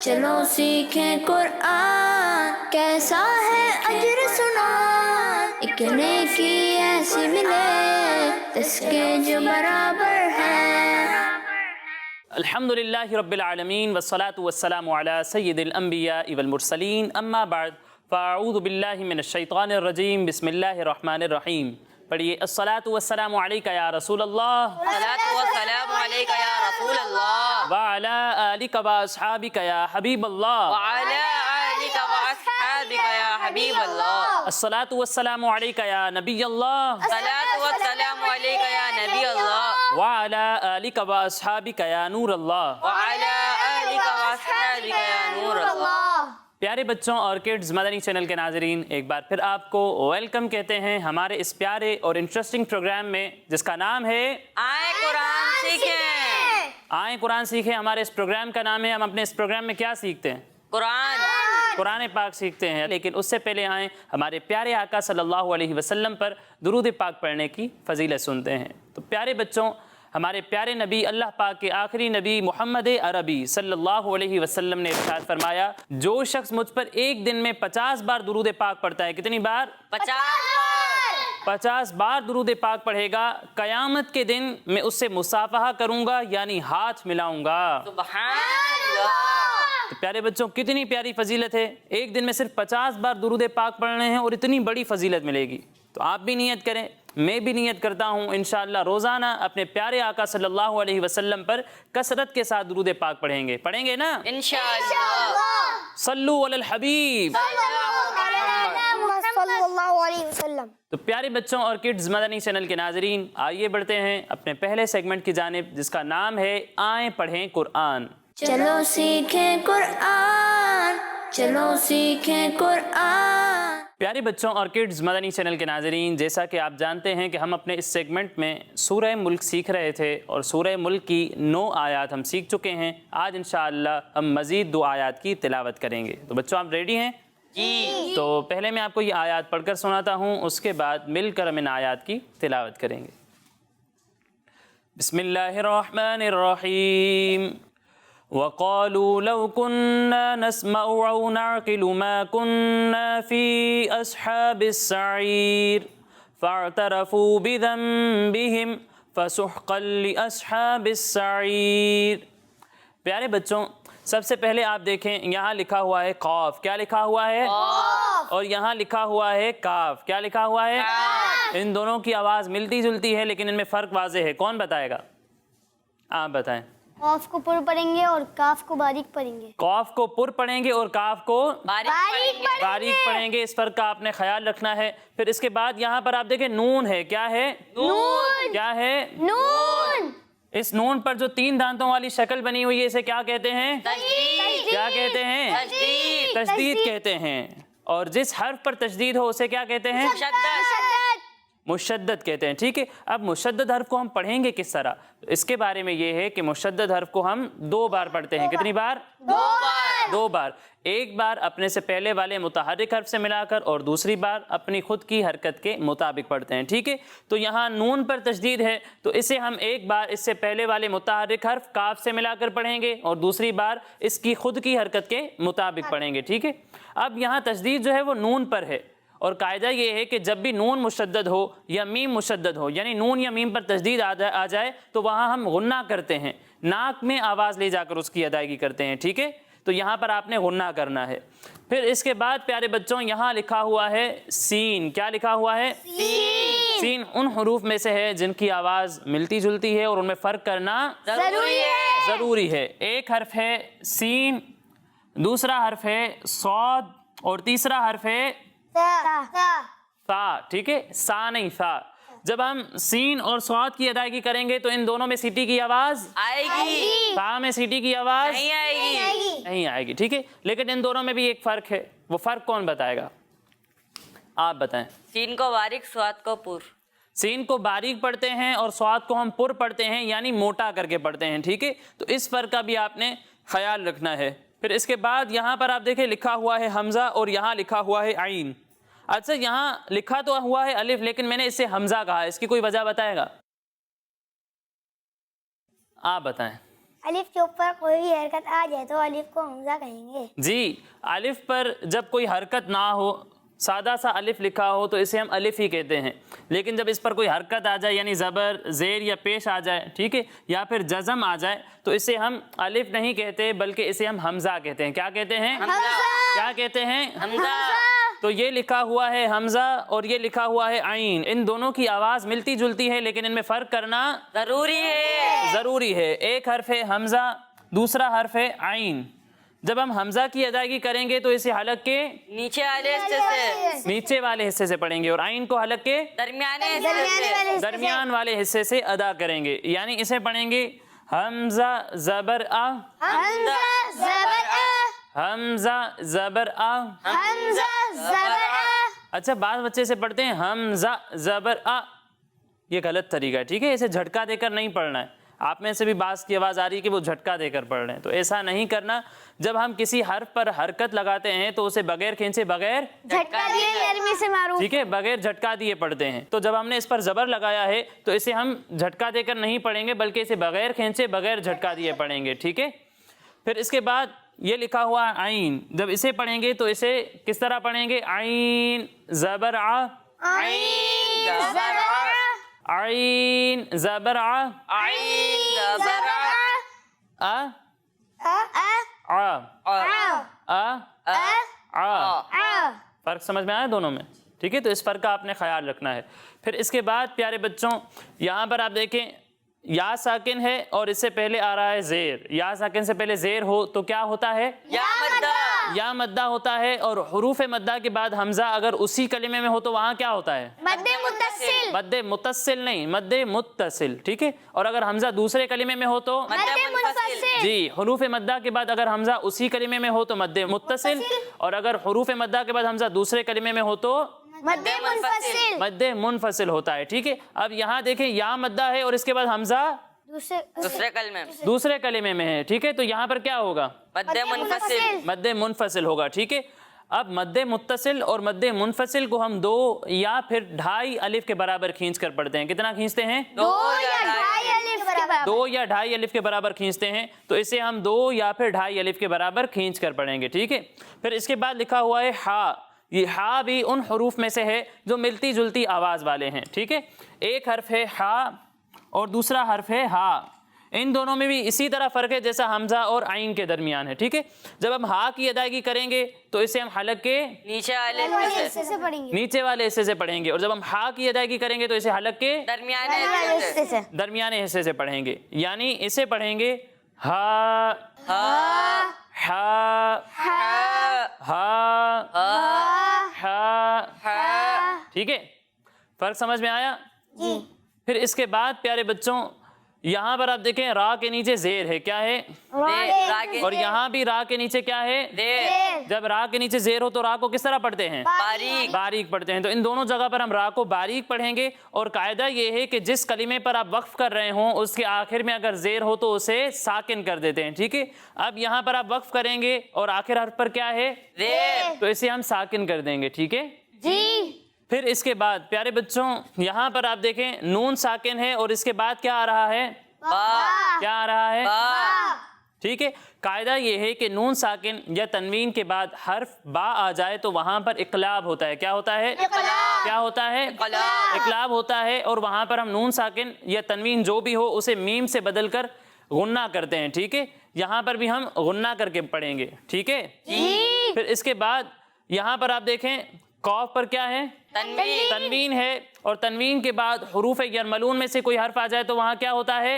چلو سیکھیں قرآن، کیسا ہے اجر سنا، ایک نیکی ایسی ملے اس کے جو برابر ہے۔ الحمدللہ رب العالمین والصلاة والسلام علی سید الانبیاء والمرسلین، اما بعد فاعوذ باللہ من الشیطان الرجیم، بسم اللہ الرحمن الرحیم۔ پڑھیے، الصلاة والسلام علیکہ یا رسول اللہ، الصلاة والسلام علیکہ یا رسول اللہ، وعلی آلک واصحابک یا حبیب اللہ، وعلی آلک واصحابک یا حبیب اللہ، الصلاة والسلام علیکہ یا نبی اللہ، الصلاة والسلام علیکہ یا نبی اللہ، وعلی آلک واصحابک یا نور اللہ۔ وعلی آلک واصحابک یا نور اللہ۔ پیارے بچوں اور کڈز مدنی چینل کے ناظرین، ایک بار پھر آپ کو ویلکم کہتے ہیں ہمارے اس پیارے اور انٹرسٹنگ پروگرام میں، جس کا نام ہے آئیں قرآن سیکھیں۔ آئیں قرآن سیکھیں۔ ہمارے اس پروگرام کا نام ہے۔ ہم اپنے اس پروگرام میں کیا سیکھتے ہیں؟ قرآن پاک سیکھتے ہیں، لیکن اس سے پہلے آئیں ہمارے پیارے آقا صلی اللہ علیہ وسلم پر درود پاک پڑھنے کی فضیلت سنتے ہیں۔ تو پیارے بچوں، ہمارے پیارے نبی، اللہ پاک کے آخری نبی محمد عربی صلی اللہ علیہ وسلم نے ارشاد فرمایا، جو شخص مجھ پر ایک دن میں 50 بار درود پاک پڑھتا ہے، کتنی بار؟ 50 بار درود پاک پڑھے گا، قیامت کے دن میں اس سے مصافحہ کروں گا، یعنی ہاتھ ملاؤں گا۔ سبحان اللہ۔ تو پیارے بچوں، کتنی پیاری فضیلت ہے، ایک دن میں صرف 50 بار درود پاک پڑھنے ہیں اور اتنی بڑی فضیلت ملے گی۔ تو آپ بھی نیت کریں، میں بھی نیت کرتا ہوں، انشاءاللہ روزانہ اپنے پیارے آقا صلی اللہ علیہ وسلم پر کثرت کے ساتھ درود پاک پڑھیں گے نا؟ انشاءاللہ۔ صلو علی الحبیب صلی اللہ علیہ وسلم۔ تو پیارے بچوں اور کڈز مدنی چینل کے ناظرین، آئیے بڑھتے ہیں اپنے پہلے سیگمنٹ کی جانب، جس کا نام ہے آئیں پڑھیں قرآن۔ چلو سیکھیں قرآن، چلو سیکھیں قرآن۔ پیارے بچوں اور کڈز مدنی چینل کے ناظرین، جیسا کہ آپ جانتے ہیں کہ ہم اپنے اس سیگمنٹ میں سورہ ملک سیکھ رہے تھے اور سورہ ملک کی 9 آیات ہم سیکھ چکے ہیں۔ آج انشاءاللہ ہم مزید 2 آیات کی تلاوت کریں گے۔ تو بچوں، آپ ریڈی ہیں؟ جی۔ تو پہلے میں آپ کو یہ آیات پڑھ کر سناتا ہوں، اس کے بعد مل کر ہم ان آیات کی تلاوت کریں گے۔ بسم اللہ الرحمن الرحیم۔ وَقَالُوا لَوْ كُنَّا نَسْمَعُ أَوْ نَعْقِلُ مَا كُنَّا فِي أَصْحَابِ السَّعِيرِ فَاعْتَرَفُوا بِذَنبِهِمْ فَسُحْقًا لِأَصْحَابِ السَّعِيرِ۔ پیارے بچوں، سب سے پہلے آپ دیکھیں، یہاں لکھا ہوا ہے قاف، کیا لکھا ہوا ہے؟ اور یہاں لکھا ہوا ہے کاف، کیا لکھا ہوا ہے؟ ان دونوں کی آواز ملتی جلتی ہے، لیکن ان میں فرق واضح ہے۔ کون بتائے گا؟ آپ بتائیں۔ قاف کو پر پڑھیں گے اور کاف کو باریک پڑھیں گے۔ قاف کو پر پڑھیں گے اور کاف کو باریک پڑھیں گے۔ اس فرق کا آپ نے خیال رکھنا ہے۔ پھر اس کے بعد یہاں پر آپ دیکھیں نون ہے، کیا ہے؟ نون۔ کیا ہے؟ نون۔ اس نون پر جو 3 دانتوں والی شکل بنی ہوئی ہے، اسے کیا کہتے ہیں؟ تشدید۔ کیا کہتے ہیں؟ تشدید۔ تشدید کہتے ہیں۔ اور جس حرف پر تشدید ہو اسے کیا کہتے ہیں؟ مشدد کہتے ہیں۔ ٹھیک ہے، اب مشدد حرف کو ہم پڑھیں گے کس طرح؟ اس کے بارے میں یہ ہے کہ مشدد حرف کو ہم 2 بار پڑھتے ہیں۔ کتنی بار؟ 2 بار۔ ایک بار اپنے سے پہلے والے متحرک حرف سے ملا کر، اور دوسری بار اپنی خود کی حرکت کے مطابق پڑھتے ہیں۔ ٹھیک ہے، تو یہاں نون پر تشدید ہے، تو اسے ہم ایک بار اس سے پہلے والے متحرک حرف کاف سے ملا کر پڑھیں گے، اور دوسری بار اس کی خود کی حرکت کے مطابق پڑھیں گے۔ ٹھیک ہے، اب یہاں تشدید جو ہے وہ نون پر ہے، اور قاعدہ یہ ہے کہ جب بھی نون مشدد ہو یا میم مشدد ہو، یعنی نون یا میم پر تشدید آ جائے، تو وہاں ہم غنہ کرتے ہیں، ناک میں آواز لے جا کر اس کی ادائیگی کرتے ہیں۔ ٹھیک ہے، تو یہاں پر آپ نے غنہ کرنا ہے۔ پھر اس کے بعد پیارے بچوں، یہاں لکھا ہوا ہے سین۔ کیا لکھا ہوا ہے؟ سین ان حروف میں سے ہے جن کی آواز ملتی جلتی ہے اور ان میں فرق کرنا ضروری ہے۔ ایک حرف ہے سین، دوسرا حرف ہے صاد، اور تیسرا حرف ہے سا۔ ٹھیک ہے، سا نہیں، سا۔ جب ہم سین اور صاد کی ادائیگی کریں گے تو ان دونوں میں سیٹی کی آواز آئے گی، سا میں سیٹی کی آواز نہیں آئے گی۔ ٹھیک ہے، لیکن ان دونوں میں بھی ایک فرق ہے، وہ فرق کون بتائے گا؟ آپ بتائیں۔ سین کو باریک، صاد کو پر۔ سین کو باریک پڑھتے ہیں اور صاد کو ہم پر پڑھتے ہیں، یعنی موٹا کر کے پڑھتے ہیں۔ ٹھیک ہے، تو اس فرق کا بھی آپ نے خیال رکھنا ہے۔ پھر اس کے بعد یہاں پر آپ دیکھیں لکھا ہوا ہے حمزہ، اور یہاں لکھا ہوا ہے عین۔ اچھا، یہاں لکھا تو ہوا ہے الف، لیکن میں نے اس سے حمزہ کہا، اس کی کوئی وجہ بتائے گا؟ آپ بتائیں۔ الف کے اوپر کوئی بھی حرکت آ جائے تو الف کو حمزہ کہیں گے. جی الف پر جب کوئی حرکت نہ ہو سادہ سا الف لکھا ہو تو اسے ہم الف ہی کہتے ہیں, لیکن جب اس پر کوئی حرکت آ جائے یعنی زبر زیر یا پیش آ جائے, ٹھیک ہے, یا پھر جزم آ جائے تو اسے ہم الف نہیں کہتے بلکہ اسے ہم حمزہ کہتے ہیں. کیا کہتے ہیں؟ کیا کہتے ہیں؟ حمزہ. تو یہ لکھا ہوا ہے حمزہ اور یہ لکھا ہوا ہے عین, ان دونوں کی آواز ملتی جلتی ہے لیکن ان میں فرق کرنا ضروری ہے. ایک حرف ہے حمزہ, دوسرا حرف ہے عین. جب ہم حمزہ کی ادائیگی کریں گے تو اسے حلق کے نیچے والے حصے سے پڑھیں گے اور عین کو حلق کے درمیان والے حصے سے ادا کریں گے. یعنی اسے پڑھیں گے حمزہ زبر آ, حمزہ زبر آ. اچھا بعض بچے سے پڑھتے ہیں حمزہ زبر آ, یہ غلط طریقہ ہے, ٹھیک ہے, اسے جھٹکا دے کر نہیں پڑھنا ہے. آپ میں سے بھی بعض کی آواز آ رہی ہے کہ وہ جھٹکا دے کر پڑھ رہے ہیں, تو ایسا نہیں کرنا. جب ہم کسی حرف پر حرکت لگاتے ہیں تو اسے بغیر کھینچے بغیر ٹھیک ہے بغیر جھٹکا دیے پڑھتے ہیں. تو جب ہم نے اس پر زبر لگایا ہے تو اسے ہم جھٹکا دے کر نہیں پڑھیں گے بلکہ اسے بغیر کھینچے بغیر جھٹکا دیے پڑھیں گے, ٹھیک ہے. پھر اس کے بعد یہ لکھا ہوا عین, جب اسے پڑھیں گے تو اسے کس طرح پڑھیں گے؟ عین زبر آ, عین زبر آ, آ فرق سمجھ میں آیا دونوں میں؟ ٹھیک ہے, تو اس فرق کا آپ نے خیال رکھنا ہے. پھر اس کے بعد پیارے بچوں یہاں پر آپ دیکھیں یا ساکن ہے اور اس سے پہلے آ رہا ہے زیر. یا ساکن سے پہلے زیر ہو تو کیا ہوتا ہے؟ یا مدہ ہوتا ہے. اور حروف مدہ کے بعد حمزہ اگر اسی کلمے میں ہو تو وہاں کیا ہوتا ہے؟ مد متصل نہیں, مد متصل, ٹھیک ہے. اور اگر حمزہ دوسرے کلمے میں ہو تو جی حروف مدہ کے بعد اگر حمزہ اسی کلمے میں ہو تو مد متصل, اور اگر حروف مدہ کے بعد حمزہ دوسرے کلمے میں ہو تو مد منفصل ہوتا ہے, ٹھیک ہے. اب یہاں دیکھیں یا مدہ ہے اور اس کے بعد حمزہ دوسرے کلمے میں ہے, ٹھیک ہے, تو یہاں پر کیا ہوگا؟ مد منفصل ہوگا, ٹھیک ہے. اب مد متصل اور مد منفصل کو ہم 2 یا پھر 2.5 الف کے برابر کھینچ کر پڑھتے ہیں. کتنا کھینچتے ہیں؟ 2 یا 2.5 الف کے برابر کھینچتے ہیں. تو اسے ہم 2 یا پھر 2.5 الف کے برابر کھینچ کر پڑھیں گے, ٹھیک ہے. پھر اس کے بعد لکھا ہوا ہے ہا. یہ ہا بھی ان حروف میں سے ہے جو ملتی جلتی آواز والے ہیں, ٹھیک ہے. ایک حرف ہے ہا اور دوسرا حرف ہے ہا. ان دونوں میں بھی اسی طرح فرق ہے جیسا حمزہ اور عین کے درمیان ہے, ٹھیک ہے. جب ہم ہا کی ادائیگی کریں گے تو اسے ہم حلق کے نیچے والے حصے سے پڑھیں گے, اور جب ہم ہا کی ادائیگی کریں گے تو اسے حلق کے درمیانے حصے سے پڑھیں گے. یعنی اسے پڑھیں گے ہا ہا ہا, ٹھیک ہے. فرق سمجھ میں آیا؟ پھر اس کے بعد پیارے بچوں یہاں پر آپ دیکھیں را کے نیچے زیر ہے, کیا ہے؟ اور یہاں بھی را کے نیچے کیا ہے؟ جب را کے نیچے زیر ہو تو را کو کس طرح پڑھتے ہیں؟ باریک پڑھتے ہیں. تو ان دونوں جگہ پر ہم را کو باریک پڑھیں گے, اور قاعدہ یہ ہے کہ جس کلمے پر آپ وقف کر رہے ہوں اس کے آخر میں اگر زیر ہو تو اسے ساکن کر دیتے ہیں, ٹھیک ہے. اب یہاں پر آپ وقف کریں گے اور آخر حرف پر کیا ہے؟ تو اسے ہم ساکن کر دیں گے, ٹھیک ہے. پھر اس کے بعد پیارے بچوں یہاں پر آپ دیکھیں نون ساکن ہے اور اس کے بعد کیا آ رہا ہے؟ کیا آ رہا ہے؟ ٹھیک ہے. قاعدہ یہ ہے کہ نون ساکن یا تنوین کے بعد حرف با آ جائے تو وہاں پر اقلاب ہوتا ہے. کیا ہوتا ہے؟ کیا ہوتا ہے؟ اقلاب ہوتا ہے. اور وہاں پر ہم نون ساکن یا تنوین جو بھی ہو اسے میم سے بدل کر غنہ کرتے ہیں, ٹھیک ہے. یہاں پر بھی ہم غنہ کر کے پڑھیں گے, ٹھیک ہے. پھر اس کے بعد یہاں پر آپ دیکھیں قاف پر کیا ہے؟ تنوین ہے, اور تنوین کے بعد حروف یرملون میں سے کوئی حرف آ جائے تو وہاں کیا ہوتا ہے؟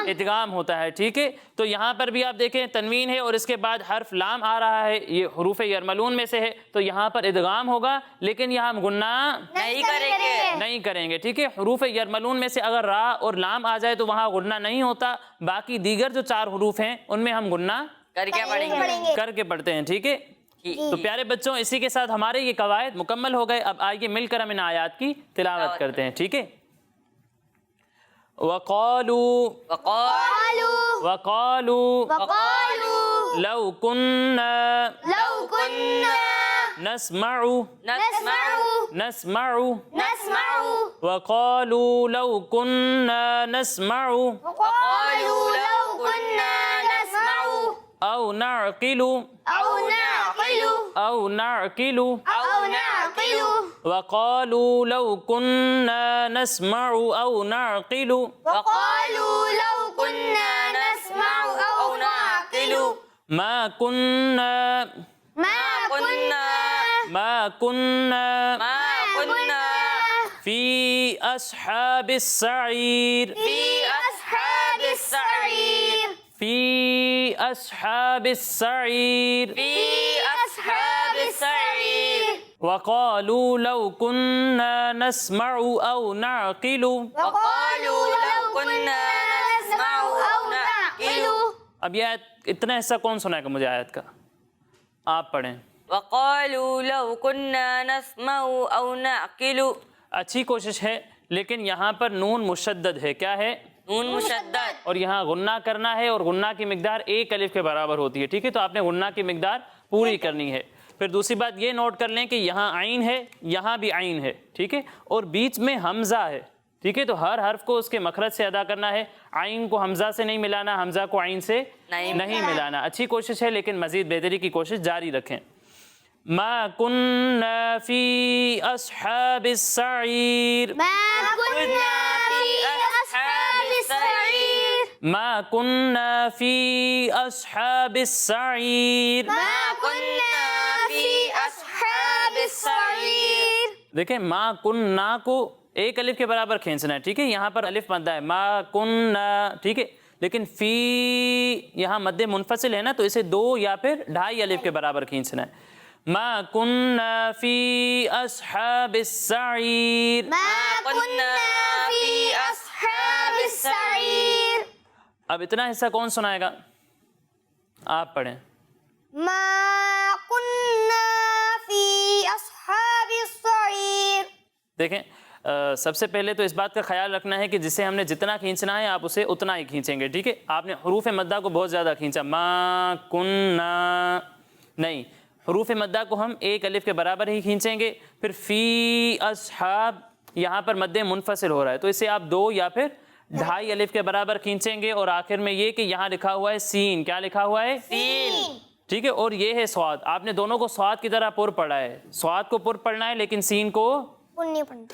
ادغام ہوتا ہے, ٹھیک ہے. تو یہاں پر بھی آپ دیکھیں تنوین ہے اور اس کے بعد حرف لام آ رہا ہے, یہ حروف یرملون میں سے ہے, تو یہاں پر ادغام ہوگا لیکن یہاں ہم غنہ نہیں کریں گے, ٹھیک ہے. حروف یرملون میں سے اگر را اور لام آ جائے تو وہاں غنہ نہیں ہوتا, باقی دیگر جو 4 حروف ہیں ان میں ہم غنہ کر کے پڑھتے ہیں, ٹھیک ہے. تو پیارے بچوں اسی کے ساتھ ہمارے یہ قواعد مکمل ہو گئے. اب آئیے مل کر ہم ان آیات کی تلاوت کرتے ہیں, ٹھیک ہے. وقالوا لو كنا نسمع وقالوا لو كنا نسمع أو نعقل أو نعقل وقالوا لو كنا نسمع أو نعقل وقالوا لو كنا نسمع أو نعقل ما كنا في أصحاب السعير في أصحاب السعير وقالوا لو كنا نسمع أو نعقل وقالوا لو كنا نسمع أو نعقل اب یہ آیت اتنا حصہ کون سنائے گا مجھے آیت کا؟ آپ پڑھیں. وقالوا لو كنا نسمع أو نعقل. اچھی کوشش ہے لیکن یہاں پر نون مشدد ہے. کیا ہے؟ نون مشدد. اور یہاں غنہ کرنا ہے اور غنہ کی مقدار ایک الف کے برابر ہوتی ہے. ٹھیک ہے، تو آپ نے غنہ کی مقدار پوری کرنی ہے. پھر دوسری بات یہ نوٹ کر لیں کہ یہاں عین ہے، یہاں بھی عین ہے. ٹھیک ہے، اور بیچ میں حمزہ ہے. ٹھیک ہے، تو ہر حرف کو اس کے مخرج سے ادا کرنا ہے. عین کو حمزہ سے نہیں ملانا، حمزہ کو عین سے نہیں ملانا. اچھی کوشش ہے لیکن مزید بہتری کی کوشش جاری رکھیں. ما كنا في أصحاب السعير ما كنا في أصحاب السعير ما كنا في أصحاب السعير ما كنا في أصحاب السعير. دیکھیں ما كنا کو ایک الف کے برابر کھینچنا ہے. ٹھیک ہے، یہاں پر الف مدہ ہے ما كنا. ٹھیک ہے، لیکن فی یہاں مد منفصل ہے نا، تو اسے 2 یا پھر 2.5 الف کے برابر کھینچنا ہے. ما كنا في أصحاب السعير ما كنا في أصحاب السعير. اب اتنا حصہ کون سنائے گا؟ آپ پڑھیں. ما كنا في أصحاب السعير. دیکھیں سب سے پہلے تو اس بات کا خیال رکھنا ہے کہ جسے ہم نے جتنا کھینچنا ہے آپ اسے اتنا ہی کھینچیں گے. ٹھیک ہے، آپ نے حروف مدہ کو بہت زیادہ کھینچا. ما كنا نہیں، حروف مدہ کو ہم ایک الف کے برابر ہی کھینچیں گے. پھر فی اصحاب یہاں پر مد منفصل ہو رہا ہے تو اسے آپ 2 یا پھر 2.5 الف کے برابر کھینچیں گے. اور آخر میں یہ کہ یہاں لکھا ہوا ہے سین. کیا لکھا ہوا ہے؟ سین. ٹھیک ہے، اور یہ ہے صاد. آپ نے دونوں کو صاد کی طرح پر پڑھا ہے. صاد کو پر پڑھنا ہے لیکن سین کو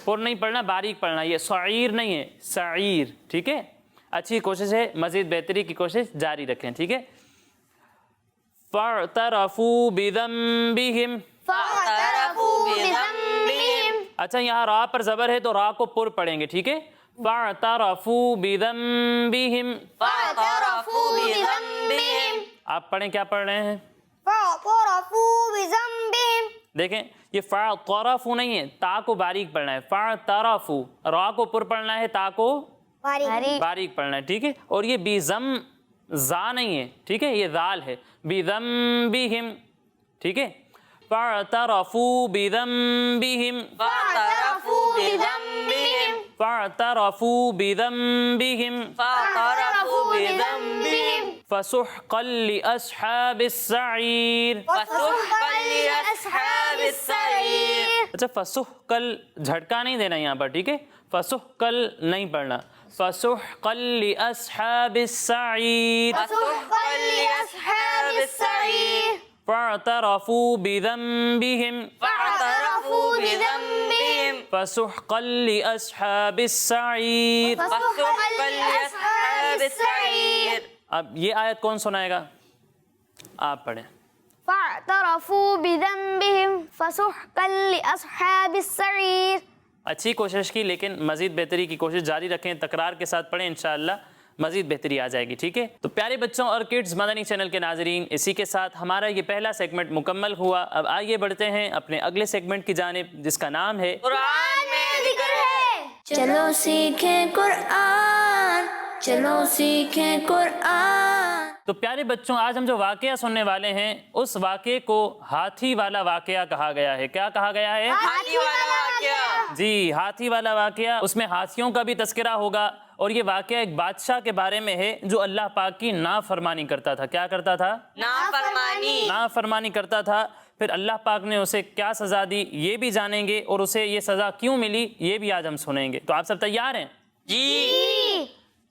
پر نہیں پڑھنا، باریک پڑھنا. یہ سعیر نہیں ہے، سعیر. ٹھیک ہے، اچھی کوشش ہے، مزید بہتری کی کوشش جاری رکھیں. ٹھیک ہے. فَاعْتَرَفُوا بِذَنبِهِمْ. اچھا یہاں را پر زبر ہے تو را کو پر پڑھیں گے. ٹھیک ہے، فَاعْتَرَفُوا بِذَنبِهِمْ. آپ پڑھیں، کیا پڑھ رہے ہیں؟ فاعترفوا بذنبهم. دیکھیں یہ فَاعْتَرَفُوا نہیں ہے، تا کو باریک پڑھنا ہے. فَاعْتَرَفُوا را کو پر پڑھنا ہے، تا کو باریک پڑھنا ہے. ٹھیک ہے، اور یہ بیزم زا نہیں ہے. ٹھیک ہے، یہ ذال ہے. بِذَنبِهِمْ. ٹھیک ہے، فَاعْتَرَفُوا بِذَنبِهِمْ. فَاعْتَرَفُوا بِذَنبِهِمْ. فَسُحْقًا لِأَصْحَابِ السَّعِيرِ. اچھا فَسُحْقًا جھٹکا نہیں دینا یہاں پر. ٹھیک ہے، فَسُحْقًا نہیں پڑھنا. فَسُحْقًا لِأَصْحَابِ السَّعِيرِ. فَاعْتَرَفُوا بِذَنبِهِمْ. فَسُحْقًا لِأَصْحَابِ السَّعِيرِ. اب یہ آیت کون سنائے گا؟ آپ پڑھیں. فاعترفوا بذنبهم فسحقا لأصحاب السعير. اچھی کوشش کی لیکن مزید بہتری کی کوشش جاری رکھیں. تکرار کے ساتھ پڑھیں، انشاءاللہ مزید بہتری آ جائے گی. ٹھیک ہے، تو پیارے بچوں اور کڈز مدنی چینل کے ناظرین، اسی کے ساتھ ہمارا یہ پہلا سیگمنٹ مکمل ہوا. اب آئیے بڑھتے ہیں اپنے اگلے سیگمنٹ کی جانب جس کا نام ہے قرآن میں ذکر ہے. چلو سیکھیں قرآن، چلو سیکھیں قرآن. تو پیارے بچوں آج ہم جو واقعہ سننے والے ہیں اس واقعے کو ہاتھی والا واقعہ کہا گیا ہے. کیا کہا گیا ہے؟ ہاتھی والا واقعہ. جی، ہاتھی والا واقعہ. اس میں ہاتھیوں کا بھی تذکرہ ہوگا اور یہ واقعہ ایک بادشاہ کے بارے میں ہے جو اللہ پاک کی نافرمانی کرتا تھا. کیا کرتا تھا؟ نافرمانی کرتا تھا. پھر اللہ پاک نے اسے کیا سزا دی یہ بھی جانیں گے اور اسے یہ سزا کیوں ملی یہ بھی آج ہم سنیں گے. تو آپ سب تیار ہیں؟ جی.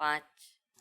5।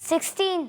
16।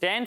10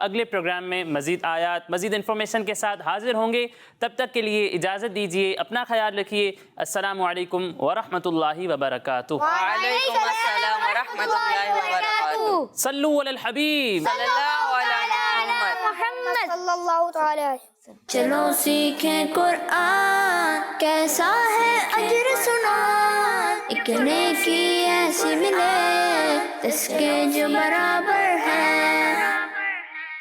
اگلے پروگرام میں مزید آیات، مزید انفارمیشن کے ساتھ حاضر ہوں گے۔ تب تک کے لیے اجازت دیجیے، اپنا خیال رکھیے۔ السلام علیکم ورحمۃ اللہ وبرکاتہ۔ وعلیکم السلام ورحمۃ اللہ وبرکاتہ۔ صلو علی الحبیب۔ صلی اللہ علیہ محمد صلی اللہ تعالی علیہ وسلم۔ چلو سیکھیں قرآن، کیسا ہے اجر سنا، ایک نیکی ایسی ملے جس کے جو برابر ہے۔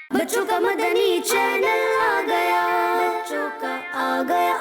بچوں کا مدنی چینل آ گیا، بچوں کا آ گیا